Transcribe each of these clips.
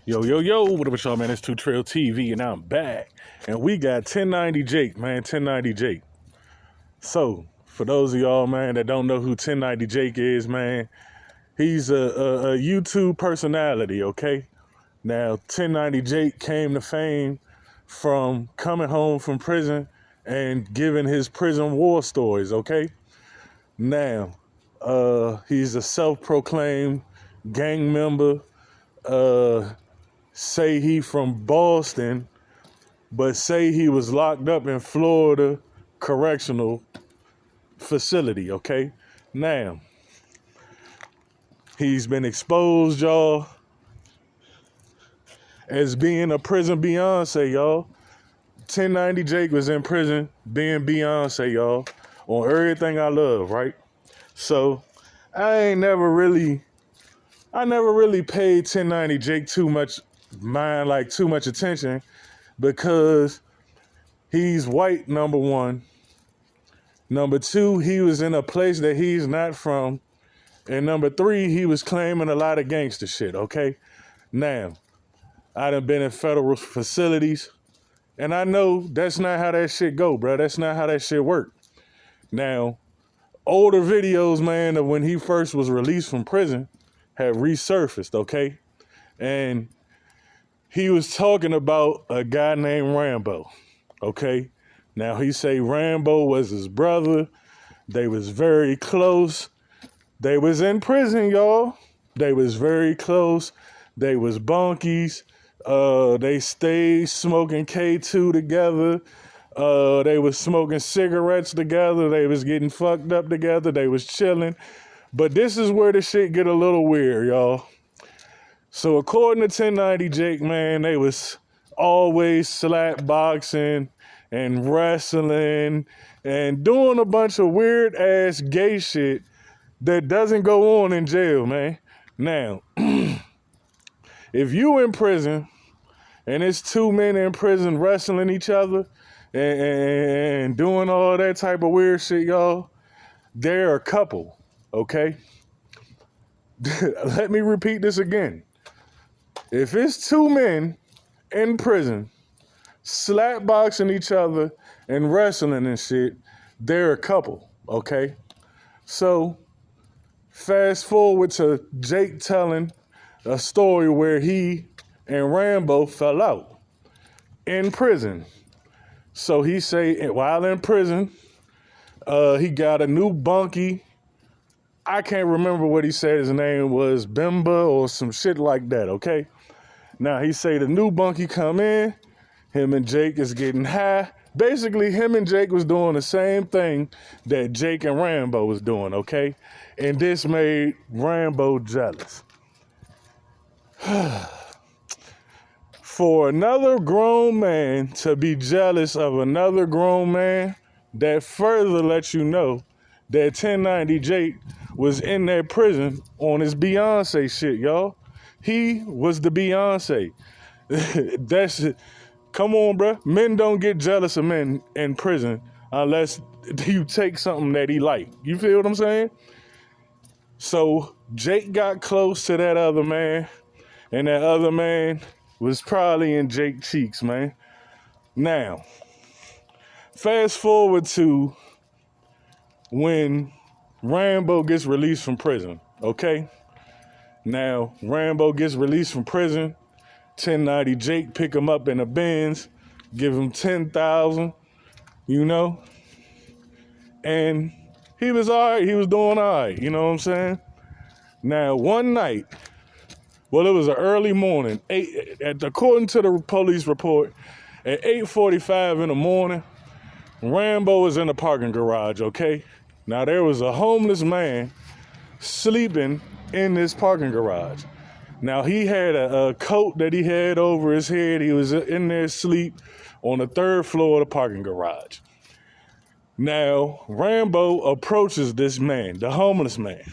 Yo, yo, yo, what up with y'all, man? It's 2 Trail TV, and I'm back. And we got 1090 Jake, man, 1090 Jake. So, for those of y'all, man, that don't know who 1090 Jake is, man, he's a YouTube personality, okay? Now, 1090 Jake came to fame from coming home from prison and giving his prison war stories, okay? Now, he's a self-proclaimed gang member, say he from Boston, but say he was locked up in Florida correctional facility, okay? Now, he's been exposed, y'all, as being a prison Beyonce, y'all. 1090 Jake was in prison being Beyonce, y'all, on everything I love, right? So, I never really paid 1090 Jake too much attention because he's white, number one. Number two, he was in a place that he's not from. And number three, he was claiming a lot of gangster shit, okay? Now, I done been in federal facilities, and I know that's not how that shit go, bro. That's not how that shit work. Now, older videos, man, of when he first was released from prison have resurfaced, okay? And he was talking about a guy named Rambo, okay? Now, he say Rambo was his brother. They was very close. They was in prison, y'all. They was very close. They was bunkies. They stayed smoking K2 together. They was smoking cigarettes together. They was getting fucked up together. They was chilling. But this is where the shit get a little weird, y'all. So according to 1090 Jake, man, they was always slap boxing and wrestling and doing a bunch of weird ass gay shit that doesn't go on in jail, man. Now, if you in prison and it's two men in prison wrestling each other and doing all that type of weird shit, y'all, they're a couple, okay? Let me repeat this again. If it's two men in prison slap boxing each other and wrestling and shit, they're a couple, okay? So, fast forward to Jake telling a story where he and Rambo fell out in prison. So he say while in prison, he got a new bunkie. I can't remember what he said his name was, Bimba or some shit like that, okay? Now, he say the new bunkie come in, him and Jake is getting high. Basically, him and Jake was doing the same thing that Jake and Rambo was doing, okay? And this made Rambo jealous. For another grown man to be jealous of another grown man, that further lets you know that 1090 Jake was in that prison on his Beyonce shit, y'all. He was the Beyonce. That's it. Come on, bro. Men don't get jealous of men in prison unless you take something that he like. You feel what I'm saying? So Jake got close to that other man, and that other man was probably in Jake's cheeks, man. Now, fast forward to when Rambo gets released from prison, okay? Now, Rambo gets released from prison. 1090 Jake pick him up in a Benz, give him $10,000, you know? And he was all right. He was doing all right, you know what I'm saying? Now, one night, well, it was an early morning, according to the police report, at 8:45 in the morning, Rambo was in the parking garage, okay? Now, there was a homeless man sleeping in this parking garage. Now, he had a coat that he had over his head. He was in there asleep on the third floor of the parking garage. Now, Rambo approaches this man, the homeless man,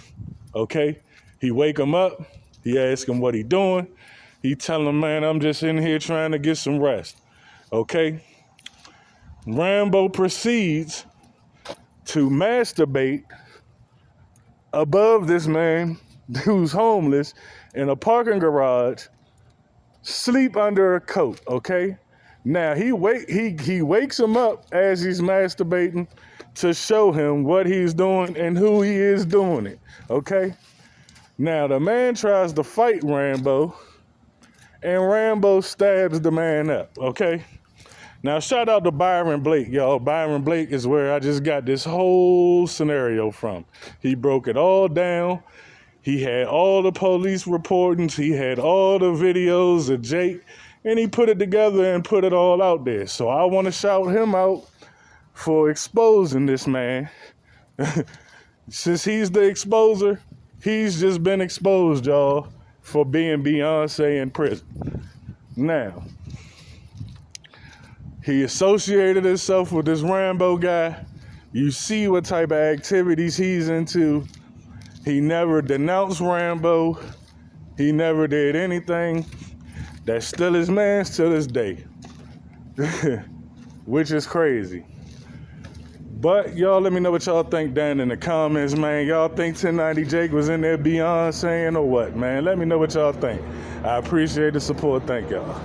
okay? He wake him up. He ask him what he doing. He tell him, man, I'm just in here trying to get some rest, okay? Rambo proceeds to masturbate above this man who's homeless in a parking garage sleep under a coat, okay? Now, he wakes him up as he's masturbating to show him what he's doing and who he is doing it, okay? Now, the man tries to fight Rambo, and Rambo stabs the man up, okay? Now, shout out to Byron Blake, y'all. Byron Blake is where I just got this whole scenario from. He broke it all down. He had all the police reportings. He had all the videos of Jake, and he put it together and put it all out there. So I want to shout him out for exposing this man. Since he's the exposer, he's just been exposed, y'all, for being Beyonce in prison. Now, he associated himself with this Rambo guy. You see what type of activities he's into. He never denounced Rambo. He never did anything. That's still his man till this day. Which is crazy. But y'all let me know what y'all think down in the comments, man. Y'all think 1090 Jake was in there Beyonce or what, man? Let me know what y'all think. I appreciate the support. Thank y'all.